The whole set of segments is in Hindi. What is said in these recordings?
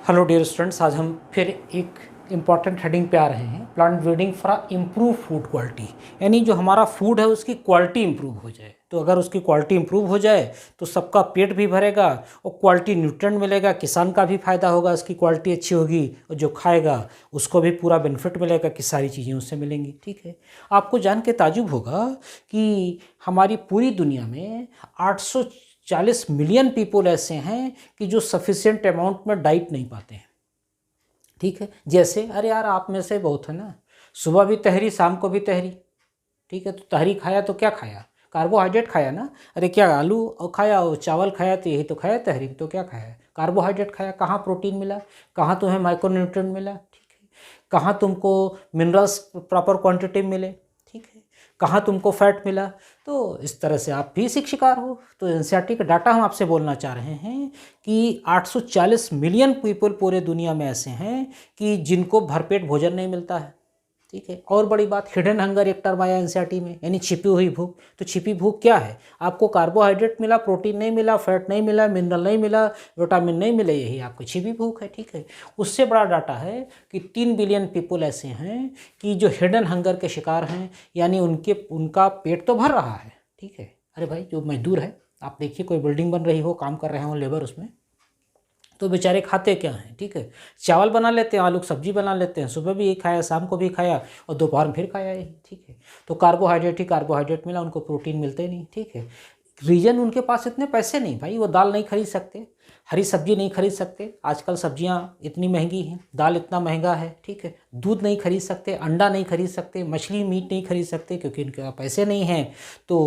हेलो डियर स्टूडेंट्स, आज हम फिर एक इम्पॉर्टेंट हेडिंग पे आ रहे हैं, plant breeding for improve food quality. यानी जो हमारा फूड है उसकी क्वालिटी इम्प्रूव हो जाए। तो अगर उसकी क्वालिटी इम्प्रूव हो जाए तो सबका पेट भी भरेगा और क्वालिटी न्यूट्रिएंट मिलेगा, किसान का भी फायदा होगा, उसकी क्वालिटी अच्छी होगी और जो खाएगा उसको भी पूरा बेनिफिट मिलेगा कि सारी चीज़ें उससे मिलेंगी। ठीक है, आपको जान के ताजुब होगा कि हमारी पूरी दुनिया में 840 मिलियन पीपल ऐसे हैं कि जो सफिशिएंट अमाउंट में डाइट नहीं पाते हैं। ठीक है, जैसे अरे यार आप में से बहुत है ना, सुबह भी तहरी शाम को भी तहरी। ठीक है, तो तहरी खाया तो क्या खाया? कार्बोहाइड्रेट खाया ना। अरे क्या आलू और खाया और चावल खाया तो यही तो खाया। तहरी तो क्या खाया? कार्बोहाइड्रेट खाया। कहाँ प्रोटीन मिला? कहाँ तुम्हें माइक्रोन्यूट्रिएंट मिला? ठीक है, कहाँ तुमको मिनरल्स प्रॉपर क्वांटिटी में मिले? ठीक है, कहाँ तुमको फैट मिला? तो इस तरह से आप भी इसी शिकार हो। तो एनसीईआरटी का डाटा हम आपसे बोलना चाह रहे हैं कि 840 मिलियन पीपल पूरे दुनिया में ऐसे हैं कि जिनको भरपेट भोजन नहीं मिलता है। ठीक है, और बड़ी बात, हिडन हंगर एक टर्म आया एनसीईआरटी में, यानी छिपी हुई भूख। तो छिपी भूख क्या है? आपको कार्बोहाइड्रेट मिला, प्रोटीन नहीं मिला, फैट नहीं मिला, मिनरल नहीं मिला, विटामिन नहीं मिले, यही आपको छिपी भूख है। ठीक है, उससे बड़ा डाटा है कि 3 बिलियन पीपल ऐसे हैं कि जो हिडन हंगर के शिकार हैं, यानी उनका पेट तो भर रहा है। ठीक है, अरे भाई जो मजदूर है, आप देखिए कोई बिल्डिंग बन रही हो, काम कर रहे हो लेबर उसमें, तो बेचारे खाते क्या हैं? ठीक है, चावल बना लेते हैं, आलू की सब्जी बना लेते हैं, सुबह भी यही खाया, शाम को भी खाया और दोपहर में फिर खाया यही। ठीक है, तो कार्बोहाइड्रेट ही कार्बोहाइड्रेट मिला, उनको प्रोटीन मिलते नहीं। ठीक है, रीजन उनके पास इतने पैसे नहीं भाई, वो दाल नहीं खरीद सकते, हरी सब्जी नहीं खरीद सकते, आजकल सब्जियां इतनी महंगी हैं, दाल इतना महंगा है। ठीक है, दूध नहीं खरीद सकते, अंडा नहीं खरीद सकते, मछली मीट नहीं खरीद सकते क्योंकि इनके पास पैसे नहीं हैं। तो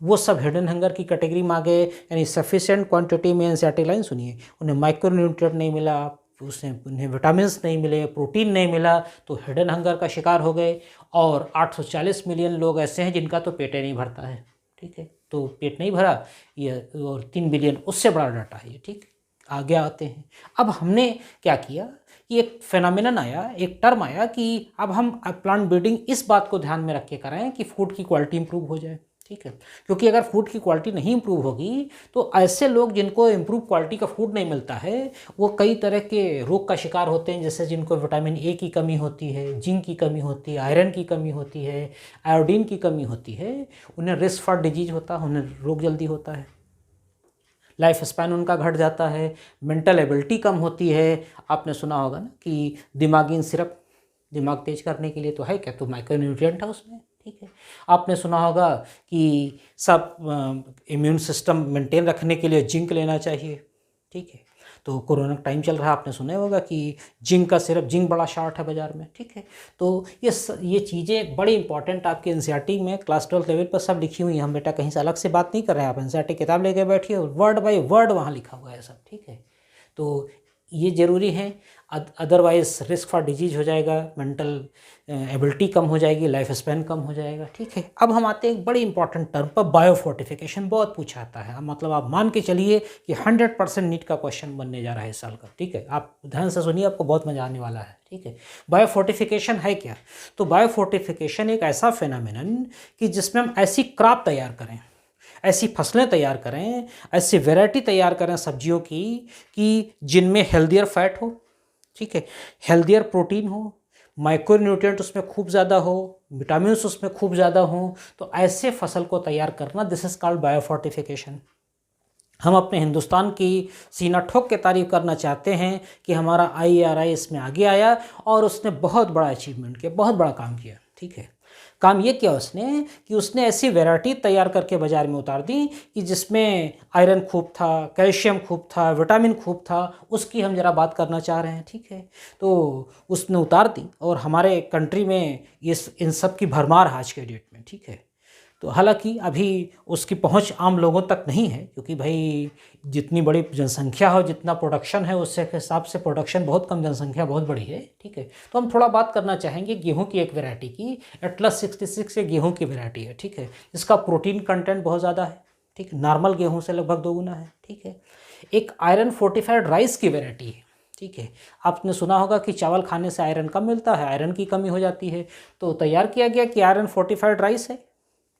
वो सब हिडन हंगर की कैटेगरी में आ गए। यानी सफिशिएंट क्वांटिटी में एनसीईआरटी लाइन सुनिए, उन्हें माइक्रोन्यूट्रिएंट नहीं मिला, उन्हें विटामिन्स नहीं मिले, प्रोटीन नहीं मिला, तो हिडन हंगर का शिकार हो गए। और 840 मिलियन लोग ऐसे हैं जिनका तो पेट ही नहीं भरता है। ठीक है, तो पेट नहीं भरा ये, और 3 बिलियन उससे बड़ा डाटा है ये। ठीक, आगे आते हैं। अब हमने क्या किया कि एक फेनोमेनन आया, एक टर्म आया कि अब हम प्लांट ब्रीडिंग इस बात को ध्यान में रख के कराएं कि फूड की क्वालिटी इंप्रूव हो जाए। ठीक है, क्योंकि अगर फूड की क्वालिटी नहीं इंप्रूव होगी तो ऐसे लोग जिनको इंप्रूव क्वालिटी का फूड नहीं मिलता है वो कई तरह के रोग का शिकार होते हैं। जैसे जिनको विटामिन ए की कमी होती है, जिंक की कमी होती है, आयरन की कमी होती है, आयोडीन की कमी होती है, उन्हें रिस्क फॉर डिजीज होता है, उन्हें रोग जल्दी होता है, लाइफ स्पैन उनका घट जाता है, मेंटल एबिलिटी कम होती है। आपने सुना होगा ना कि दिमागी सिरप दिमाग तेज करने के लिए तो है क्या, तो माइक्रोन्यूट्रिएंट है उसमें। ठीक है, आपने सुना होगा कि सब इम्यून सिस्टम मेंटेन रखने के लिए जिंक लेना चाहिए। ठीक है, तो कोरोना का टाइम चल रहा है, आपने सुना होगा कि जिंक का सिरप, जिंक बड़ा शॉर्ट है बाज़ार में। ठीक है, तो ये चीज़ें बड़ी इंपॉर्टेंट आपके एनसीईआरटी में क्लास 12 लेवल पर सब लिखी हुई हैं। हम बेटा कहीं से अलग से बात नहीं कर रहे हैं, आप एनसीईआरटी किताब लेके बैठिए, वर्ड बाय वर्ड वहाँ लिखा हुआ है सब। ठीक है, तो ये ज़रूरी है, अदरवाइज रिस्क फॉर डिजीज हो जाएगा, मेंटल एबिलिटी कम हो जाएगी, लाइफ स्पैन कम हो जाएगा। ठीक है, अब हम आते हैं एक बड़ी इंपॉर्टेंट टर्म पर, बायोफोर्टिफिकेशन। बहुत पूछा जाता है, मतलब आप मान के चलिए कि 100% नीट का क्वेश्चन बनने जा रहा है इस साल का। ठीक है, आप ध्यान से सुनिए, आपको बहुत मजा आने वाला है। ठीक है, बायोफोर्टिफिकेशन है क्या? तो बायोफोर्टिफिकेशन एक ऐसा फेनोमेनन कि जिसमें हम ऐसी क्रॉप तैयार करें, ऐसी फसलें तैयार करें, ऐसी वैरायटी तैयार करें सब्जियों की कि जिनमें हेल्दियर फैट हो, ठीक है, हेल्दियर प्रोटीन हो, माइक्रोन्यूट्रिएंट उसमें खूब ज़्यादा हो, विटामिन्स उसमें खूब ज़्यादा हो। तो ऐसे फसल को तैयार करना, दिस इज कॉल्ड बायोफोर्टिफिकेशन। हम अपने हिंदुस्तान की सीना ठोक के तारीफ करना चाहते हैं कि हमारा IRI इसमें आगे आया और उसने बहुत बड़ा अचीवमेंट किया, बहुत बड़ा काम किया। ठीक है, काम ये किया उसने कि उसने ऐसी वैरायटी तैयार करके बाज़ार में उतार दी कि जिसमें आयरन खूब था, कैल्शियम खूब था, विटामिन खूब था, उसकी हम ज़रा बात करना चाह रहे हैं। ठीक है, तो उसने उतार दी और हमारे कंट्री में इन सब की भरमार है आज के डेट में। ठीक है, तो हालांकि अभी उसकी पहुंच आम लोगों तक नहीं है, क्योंकि भाई जितनी बड़ी जनसंख्या हो, जितना प्रोडक्शन है, उससे हिसाब से प्रोडक्शन बहुत कम, जनसंख्या बहुत बड़ी है। ठीक है, तो हम थोड़ा बात करना चाहेंगे गेहूं की एक वैरायटी की, एटलस 66 ये गेहूं की वैरायटी है। ठीक है, इसका प्रोटीन कंटेंट बहुत ज़्यादा है। ठीक, नॉर्मल गेहूँ से लगभग 2 गुना है। ठीक है, एक आयरन फोर्टिफाइड राइस की वैरायटी है। ठीक है, आपने सुना होगा कि चावल खाने से आयरन कम मिलता है, आयरन की कमी हो जाती है, तो तैयार किया गया कि आयरन फोर्टिफाइड राइस है।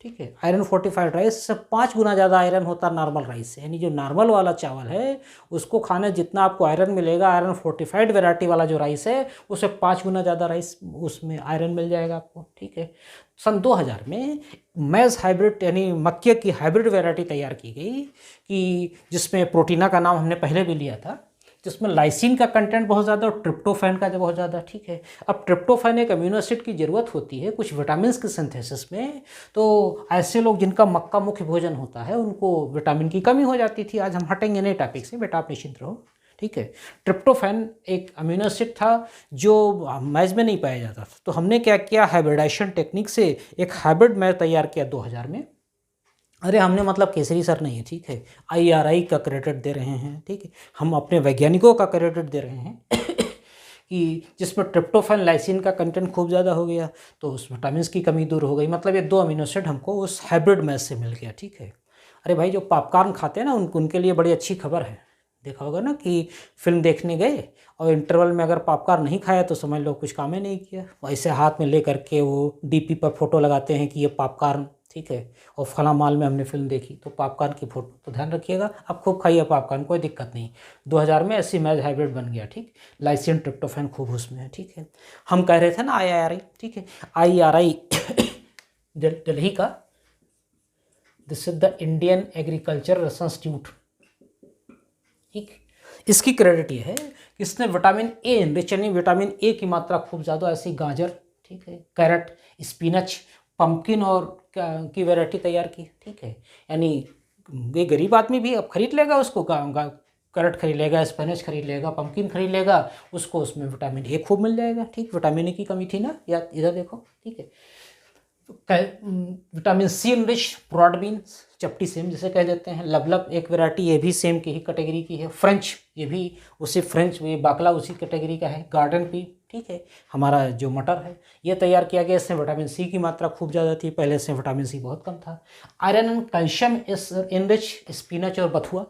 ठीक है। आयरन फोर्टिफाइड राइस से 5 गुना ज़्यादा आयरन होता है नॉर्मल राइस से, यानी जो नॉर्मल वाला चावल है उसको खाने जितना आपको आयरन मिलेगा, आयरन फोर्टिफाइड वैरायटी वाला जो राइस है उससे 5 गुना ज़्यादा राइस उसमें आयरन मिल जाएगा आपको, ठीक है। सन 2000 में मैज हाइब्रिड यानी मक्के की हाइब्रिड वैरायटी तैयार की गई कि जिसमें प्रोटीना का नाम हमने पहले भी लिया था, जिसमें लाइसिन का कंटेंट बहुत ज़्यादा और ट्रिप्टोफैन का बहुत ज़्यादा, ठीक है। अब ट्रिप्टोफैन एक अमीनो एसिड की ज़रूरत होती है कुछ विटामिन के सिंथेसिस में, तो ऐसे लोग जिनका मक्का मुख्य भोजन होता है उनको विटामिन की कमी हो जाती थी। आज हम हटेंगे नए टॉपिक से, बेटा आप निश्चिंत रहो, ठीक है। ट्रिप्टोफैन एक अमीनो एसिड था जो मैज में नहीं पाया जाता था, तो हमने क्या किया, हाइब्रिडाइजेशन टेक्निक से एक हाइब्रिड मैज तैयार किया 2000 में। अरे हमने मतलब केसरी सर नहीं है, ठीक है, IRI का क्रेडिट दे रहे हैं, ठीक है, हम अपने वैज्ञानिकों का क्रेडिट दे रहे हैं कि जिसमें ट्रिप्टोफैन लाइसिन का कंटेंट खूब ज़्यादा हो गया तो उस विटामिन की कमी दूर हो गई। मतलब ये 2 अमीनो एसिड हमको उस हाइब्रिड मैच से मिल गया, ठीक है। अरे भाई जो पॉपकॉर्न खाते हैं ना उनके लिए बड़ी अच्छी खबर है। देखा होगा ना कि फिल्म देखने गए और इंटरवल में अगर पॉपकॉर्न नहीं खाया तो समझ लो कुछ काम ही नहीं किया। वैसे हाथ में ले करके वो DP पर फोटो लगाते हैं कि ये पॉपकॉर्न, ठीक है, और फला माल में हमने फिल्म देखी तो पॉपकॉर्न की फोटो, तो ध्यान रखिएगा आप खूब खाइए पॉपकॉर्न, कोई दिक्कत नहीं। 2000 में ऐसी मैज हाइब्रिड बन गया, ठीक, लाइसिन ट्रिप्टोफैन खूब उसमें है, ठीक है। हम कह रहे थे ना IRI, ठीक है, IRI दिल्ली का, this is the Indian agriculture research institute, ठीक। इसकी क्रेडिट ये है कि इसने विटामिन ए एनरिच यानी विटामिन ए की मात्रा खूब ज़्यादा, ऐसी गाजर, ठीक है, कैरेट, स्पिनच, पंपकिन और की वैरायटी तैयार की, ठीक है। यानी ये गरीब आदमी भी अब खरीद लेगा उसको, कैरेट खरीद लेगा, स्पिनच खरीद लेगा, पंपकिन खरीद लेगा, उसको उसमें विटामिन ए खूब मिल जाएगा, ठीक। विटामिन ए की कमी थी ना, या इधर देखो, ठीक है। Vitamin C enrich broad beans, चपटी सेम जिसे कह देते हैं, लबलब एक वैरायटी, ये भी सेम की ही कैटेगरी की है। फ्रेंच, ये भी उसी फ्रेंच, ये बाकला उसी कैटेगरी का है। गार्डन पी, ठीक है, हमारा जो मटर है ये तैयार किया गया, इसमें विटामिन सी की मात्रा खूब ज़्यादा थी, पहले से विटामिन सी बहुत कम था। आयरन एंड कैल्शियम इस एनरिच स्पिनच और बथुआ,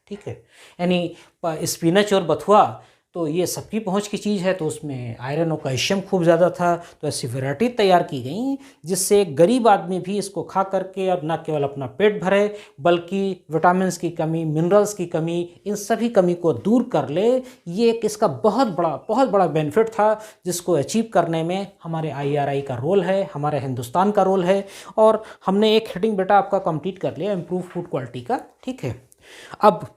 ठीक है, यानी स्पिनच और बथुआ तो ये सबकी पहुंच की चीज़ है, तो उसमें आयरन और कैल्शियम खूब ज़्यादा था। तो ऐसी वैरायटी तैयार की गई जिससे एक गरीब आदमी भी इसको खा करके अब न केवल अपना पेट भरे बल्कि विटामिन्स की कमी, मिनरल्स की कमी, इन सभी कमी को दूर कर ले। ये एक इसका बहुत बड़ा बेनिफिट था जिसको अचीव करने में हमारे IRI का रोल है, हमारे हिंदुस्तान का रोल है। और हमने एक हेडिंग बेटा आपका कंप्लीट कर लिया, इम्प्रूव फूड क्वालिटी का, ठीक है। अब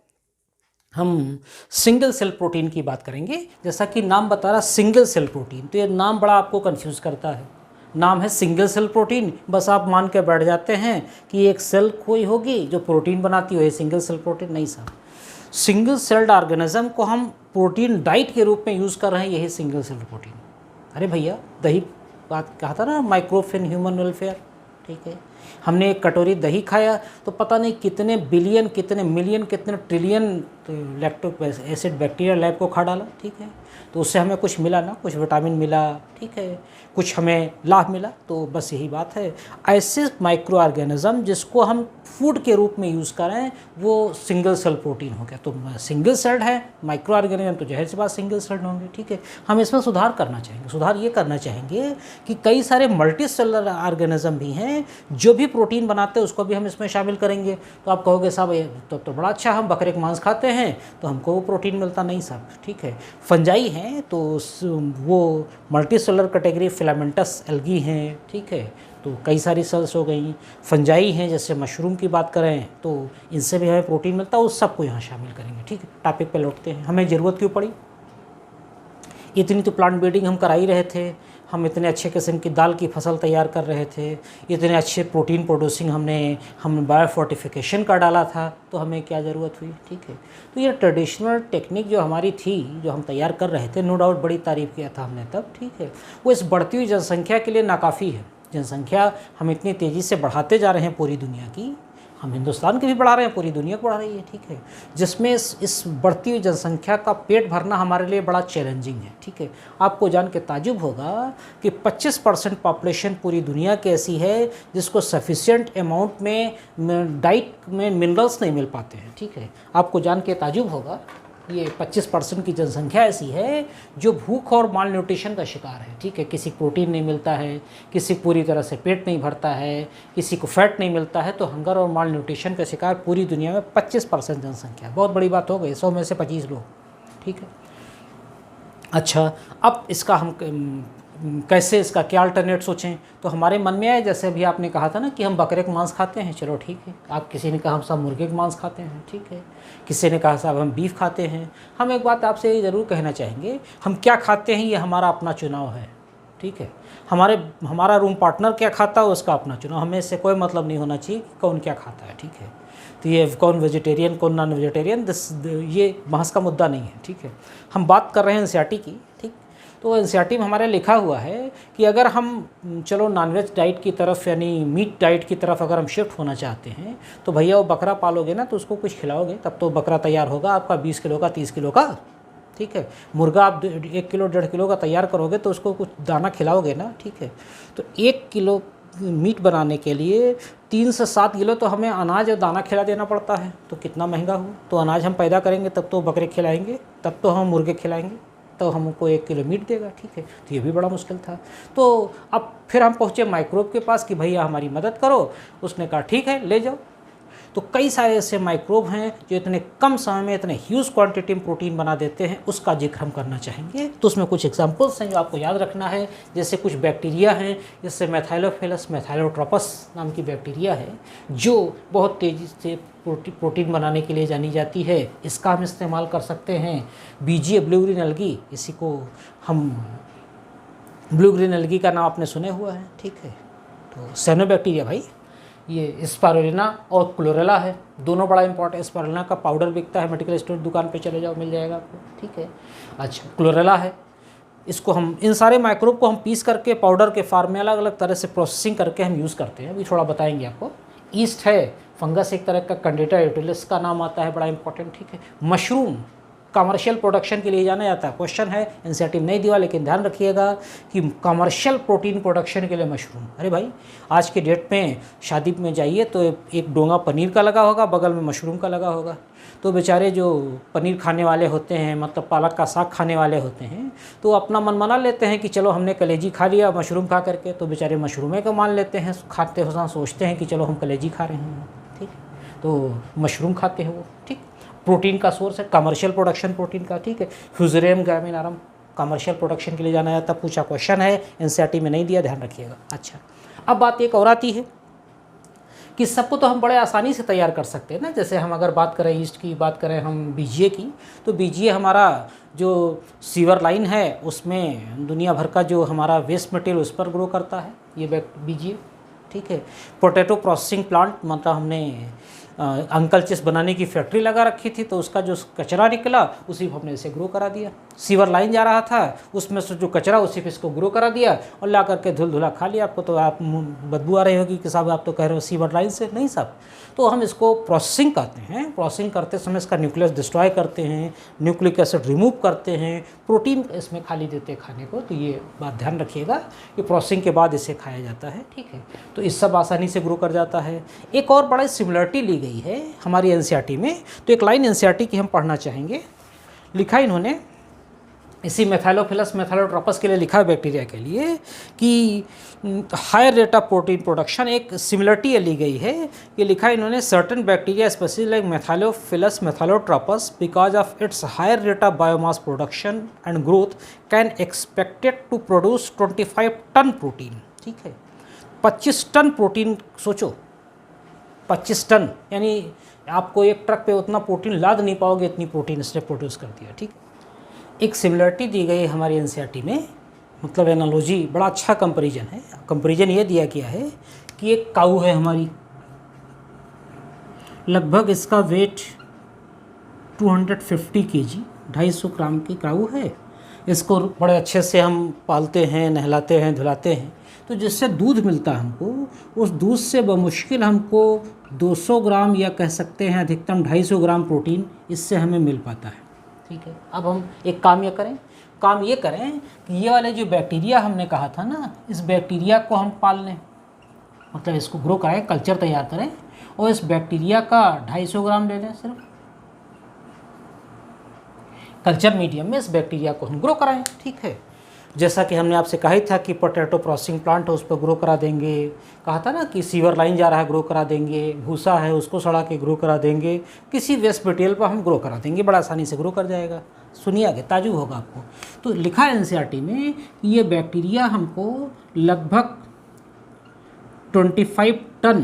हम सिंगल सेल प्रोटीन की बात करेंगे। जैसा कि नाम बता रहा सिंगल सेल प्रोटीन, तो ये नाम बड़ा आपको कंफ्यूज करता है। नाम है सिंगल सेल प्रोटीन, बस आप मान के बैठ जाते हैं कि एक सेल कोई होगी जो प्रोटीन बनाती हो, ये सिंगल सेल प्रोटीन नहीं साहब। सिंगल सेल्ड ऑर्गेनिज्म को हम प्रोटीन डाइट के रूप में यूज़ कर रहे हैं, यही सिंगल सेल प्रोटीन। अरे भैया दही बात कहा था ना, माइक्रोफिन ह्यूमन वेलफेयर, ठीक है। हमने एक कटोरी दही खाया तो पता नहीं कितने बिलियन, कितने मिलियन, कितने trillion lactic acid bacteria lab को खा डाला, ठीक है। तो उससे हमें कुछ मिला ना, कुछ विटामिन मिला, ठीक है, कुछ हमें लाभ मिला। तो बस यही बात है, ऐसे माइक्रो ऑर्गेनिज्म जिसको हम फूड के रूप में यूज़ करें वो सिंगल सेल प्रोटीन हो गया। तो सिंगल सेल्ड है माइक्रो ऑर्गेनिज्म, तो जाहिर सी बात सिंगल सेल्ड होंगे, ठीक है। हम इसमें सुधार करना चाहेंगे, सुधार ये करना चाहेंगे कि कई सारे मल्टी सेलुलर ऑर्गेनिज्म भी हैं जो भी प्रोटीन बनाते हैं, उसको भी हम इसमें शामिल करेंगे। तो आप कहोगे साहब ये तो बड़ा अच्छा, हम बकरे का मांस खाते हैं तो हमको वो प्रोटीन मिलता नहीं साहब, ठीक है। फंजाई हैं तो वो multi cellular category, filamentous algae हैं, ठीक है, तो कई सारी सेल्स हो गई। फंजाई हैं जैसे मशरूम की बात करें तो इनसे भी हमें प्रोटीन मिलता है, उस सबको यहाँ शामिल करेंगे, ठीक है। टॉपिक पे लौटते हैं, हमें ज़रूरत क्यों पड़ी? इतनी तो प्लांट ब्रीडिंग हम करा ही रहे थे, हम इतने अच्छे किस्म की दाल की फसल तैयार कर रहे थे, इतने अच्छे प्रोटीन प्रोड्यूसिंग हमने बायोफोर्टिफिकेशन का डाला था, तो हमें क्या ज़रूरत हुई, ठीक है। तो ये ट्रेडिशनल टेक्निक जो हमारी थी, जो हम तैयार कर रहे थे, नो डाउट बड़ी तारीफ़ किया था हमने तब, ठीक है, वो इस बढ़ती हुई जनसंख्या के लिए नाकाफ़ी है। जनसंख्या हम इतनी तेज़ी से बढ़ाते जा रहे हैं पूरी दुनिया की, हम हिंदुस्तान की भी बढ़ा रहे हैं, पूरी दुनिया को बढ़ा रही है, ठीक है, जिसमें इस बढ़ती हुई जनसंख्या का पेट भरना हमारे लिए बड़ा चैलेंजिंग है, ठीक है। आपको जान के ताजुब होगा कि 25% पॉपुलेशन पूरी दुनिया की ऐसी है जिसको सफिशिएंट अमाउंट में डाइट में मिनरल्स नहीं मिल पाते हैं, ठीक है। आपको जान के ताजुब होगा ये 25% की जनसंख्या ऐसी है जो भूख और माल न्यूट्रिशन का शिकार है, ठीक है। किसी को प्रोटीन नहीं मिलता है, किसी को पूरी तरह से पेट नहीं भरता है, किसी को फैट नहीं मिलता है, तो हंगर और माल न्यूट्रिशन का शिकार पूरी दुनिया में 25% जनसंख्या, बहुत बड़ी बात हो गई, 100 में से 25 लोग, ठीक है। अच्छा, अब इसका हम कैसे, इसका क्या अल्टरनेट सोचें, तो हमारे मन में आए, जैसे अभी आपने कहा था ना कि हम बकरे का मांस खाते हैं, चलो ठीक है। आप किसी ने कहा हम सब मुर्गे का मांस खाते हैं, ठीक है। किसी ने कहा साहब हम बीफ खाते हैं। हम एक बात आपसे ये ज़रूर कहना चाहेंगे, हम क्या खाते हैं ये हमारा अपना चुनाव है, ठीक है। हमारा रूम पार्टनर क्या खाता है उसका अपना चुनाव, हमें इससे कोई मतलब नहीं होना चाहिए कि कौन क्या खाता है, ठीक है। तो ये कौन वेजिटेरियन कौन नॉन वेजिटेरियन, ये बहस का मुद्दा नहीं है, ठीक है। हम बात कर रहे हैं एनसीईआरटी की, ठीक। तो एनसीईआरटी में हमारे लिखा हुआ है कि अगर हम चलो नॉनवेज डाइट की तरफ यानी मीट डाइट की तरफ अगर हम शिफ्ट होना चाहते हैं, तो भैया वो बकरा पालोगे ना तो उसको कुछ खिलाओगे तब तो बकरा तैयार होगा आपका 20 किलो का 30 किलो का, ठीक है। मुर्गा आप 1 किलो 1.5 किलो का तैयार करोगे तो उसको कुछ दाना खिलाओगे ना, ठीक है। तो 1 किलो मीट बनाने के लिए 3 से 7 किलो तो हमें अनाज और दाना खिला देना पड़ता है, तो कितना महंगा हुआ। तो अनाज हम पैदा करेंगे तब तो बकरे खिलाएंगे, तब तो हम मुर्गे खिलाएंगे, तो हमको 1 किलो मीट देगा, ठीक है। तो ये भी बड़ा मुश्किल था। तो अब फिर हम पहुँचे माइक्रोब के पास कि भैया हमारी मदद करो। उसने कहा ठीक है ले जाओ। तो कई सारे ऐसे माइक्रोब हैं जो इतने कम समय में इतने ह्यूज क्वांटिटी में प्रोटीन बना देते हैं, उसका जिक्र हम करना चाहेंगे। तो उसमें कुछ एग्जांपल्स हैं जो आपको याद रखना है, जैसे कुछ बैक्टीरिया हैं, जैसे मैथाइलोफिलस मैथाइलोट्रोपस नाम की बैक्टीरिया है जो बहुत तेज़ी से प्रोटीन बनाने के लिए जानी जाती है। इसका हम इस्तेमाल कर सकते हैं। बीजीए ब्लू ग्रीन एल्गी, इसी को हम ब्लू ग्रीन एल्गी का नाम आपने सुने हुआ है, ठीक है। तो साइनोबैक्टीरिया भाई, ये स्पारुलिना और क्लोरेला है, दोनों बड़ा इंपॉर्टेंट। स्पारुलिना का पाउडर बिकता है, मेडिकल स्टोर दुकान पे चले जाओ मिल जाएगा आपको, ठीक है। अच्छा, क्लोरेला है, इसको हम इन सारे माइक्रोब को हम पीस करके पाउडर के फार्म में अलग अलग तरह से प्रोसेसिंग करके हम यूज़ करते हैं, अभी थोड़ा बताएंगे आपको। ईस्ट है, फंगस एक तरह का, कैंडिडा यूटिलिस का नाम आता है, बड़ा इंपॉर्टेंट, ठीक है। मशरूम कमर्शियल प्रोडक्शन के लिए जाना जाता है। क्वेश्चन है, एनसीईआरटी नहीं दिया लेकिन ध्यान रखिएगा कि कमर्शियल प्रोटीन प्रोडक्शन के लिए मशरूम। अरे भाई आज के डेट में शादी में जाइए तो एक डोंगा पनीर का लगा होगा, बगल में मशरूम का लगा होगा। तो बेचारे जो पनीर खाने वाले होते हैं, मतलब पालक का साग खाने वाले होते हैं, तो अपना मन मना लेते हैं कि चलो हमने कलेजी खा लिया मशरूम खा करके, तो बेचारे मशरूमें को मान लेते हैं, खाते हो सोचते हैं कि चलो हम कलेजी खा रहे हैं, ठीक। तो मशरूम खाते हैं वो, ठीक। प्रोटीन का सोर्स है, कमर्शियल प्रोडक्शन प्रोटीन का, ठीक है। फ्यूजरेम गैमिनारम कमर्शियल प्रोडक्शन के लिए जाना जाता, पूछा क्वेश्चन है, एनसीईआरटी में नहीं दिया, ध्यान रखिएगा। अच्छा, अब बात एक और आती है कि सबको तो हम बड़े आसानी से तैयार कर सकते हैं ना। जैसे हम अगर बात करें ईस्ट की, बात करें हम बीजीए की, तो बीजीए हमारा जो सीवर लाइन है उसमें दुनिया भर का जो हमारा वेस्ट मटेरियल उस पर ग्रो करता है, ये बीजीए, ठीक है। पोटैटो प्रोसेसिंग प्लांट, मतलब हमने अंकल चिप्स बनाने की फैक्ट्री लगा रखी थी, तो उसका जो कचरा निकला उसी को हमने इसे ग्रो करा दिया। सीवर लाइन जा रहा था, उसमें से जो कचरा उसी पे इसको ग्रो करा दिया और ला करके धुल धुला खा लिया। आपको तो आप बदबू आ रही होगी कि साहब आप तो कह रहे हो सीवर लाइन से, नहीं साहब। तो हम इसको प्रोसेसिंग करते हैं, प्रोसेसिंग करते समय इसका न्यूक्लियस डिस्ट्रॉय करते हैं, न्यूक्लिक एसिड रिमूव करते हैं, प्रोटीन इसमें खाली देते हैं खाने को। तो ये बात ध्यान रखिएगा कि प्रोसेसिंग के बाद इसे खाया जाता है, ठीक है। तो इस सब आसानी से ग्रो कर जाता है। एक और बड़ा सिमिलरिटी ली गई है हमारी एनसीईआरटी में, तो एक लाइन एनसीईआरटी की हम पढ़ना चाहेंगे। लिखा इन्होंने इसी मैथाइलोफिलस मैथाइलोट्रोपस के लिए लिखा है, बैक्टीरिया के लिए, कि higher rate of protein production, एक सिमिलरिटी ली गई है। ये लिखा इन्होंने, certain bacteria specific like Methylophilus methylotrophus because of its higher rate of biomass production and growth can expected to produce 25 ton protein, ठीक है। 25 टन प्रोटीन, सोचो 25 टन, यानी आपको एक ट्रक पे उतना प्रोटीन लाद नहीं पाओगे, इतनी प्रोटीन इसने प्रोड्यूस कर दिया, ठीक। एक सिमिलरिटी दी गई है हमारी एनसीईआरटी में, मतलब एनालॉजी, बड़ा अच्छा कंपैरिजन है। कंपैरिजन ये दिया गया है कि एक काऊ है हमारी, लगभग इसका वेट 250 kg, 250 ग्राम की काऊ है। इसको बड़े अच्छे से हम पालते हैं, नहलाते हैं, धुलाते हैं, तो जिससे दूध मिलता है हमको, उस दूध से बमुश्किल हमको 200 ग्राम या कह सकते हैं अधिकतम 250 ग्राम प्रोटीन इससे हमें मिल पाता है, ठीक है। अब हम एक काम ये करें कि ये वाले जो बैक्टीरिया हमने कहा था ना, इस बैक्टीरिया को हम पाल लें, मतलब इसको ग्रो कराएं, कल्चर तैयार करें और इस बैक्टीरिया का 250 ग्राम ले लें सिर्फ, कल्चर मीडियम में इस बैक्टीरिया को हम ग्रो कराएं। ठीक है, जैसा कि हमने आपसे कहा ही था कि पोटैटो प्रोसेसिंग प्लांट है उस पर ग्रो करा देंगे, कहा था ना कि सीवर लाइन जा रहा है ग्रो करा देंगे, भूसा है उसको सड़ा के ग्रो करा देंगे, किसी वेस्ट मटेरियल पर हम ग्रो करा देंगे, बड़ा आसानी से ग्रो कर जाएगा। सुनिए आगे, ताजुब होगा आपको। तो लिखा है एनसीईआरटी में कि ये बैक्टीरिया हमको लगभग 25 टन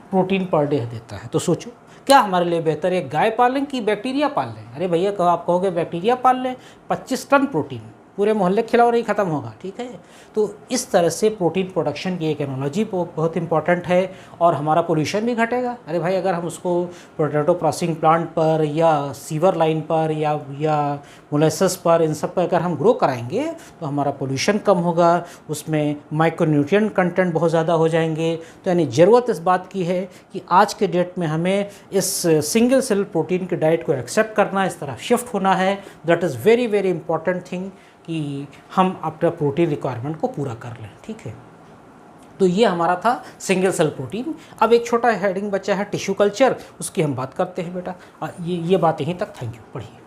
प्रोटीन पर डे देता है। तो सोचो क्या हमारे लिए बेहतर है, गाय पालें कि बैक्टीरिया पाल लें? अरे भैया आप कहोगे बैक्टीरिया पाल लें, 25 टन प्रोटीन पूरे मोहल्ले खिलाओ नहीं ख़त्म होगा। ठीक है, तो इस तरह से प्रोटीन प्रोडक्शन की एक एनोलॉजी बहुत इंपॉर्टेंट है और हमारा पोल्यूशन भी घटेगा। अरे भाई अगर हम उसको पोटैटो प्रोसेसिंग प्लांट पर या सीवर लाइन पर या मोलेसेस पर, इन सब पर अगर हम ग्रो कराएंगे तो हमारा पोल्यूशन कम होगा, उसमें माइक्रोन्यूट्रिएंट कंटेंट बहुत ज़्यादा हो जाएंगे। तो यानी ज़रूरत इस बात की है कि आज के डेट में हमें इस सिंगल सेल प्रोटीन की डाइट को एक्सेप्ट करना, इस तरफ शिफ्ट होना है। That is very very important thing कि हम अपना प्रोटीन रिक्वायरमेंट को पूरा कर लें। ठीक है, तो ये हमारा था सिंगल सेल प्रोटीन। अब एक छोटा हेडिंग बचा है टिश्यू कल्चर, उसकी हम बात करते हैं बेटा। ये बात यहीं तक। थैंक यू, पढ़िए।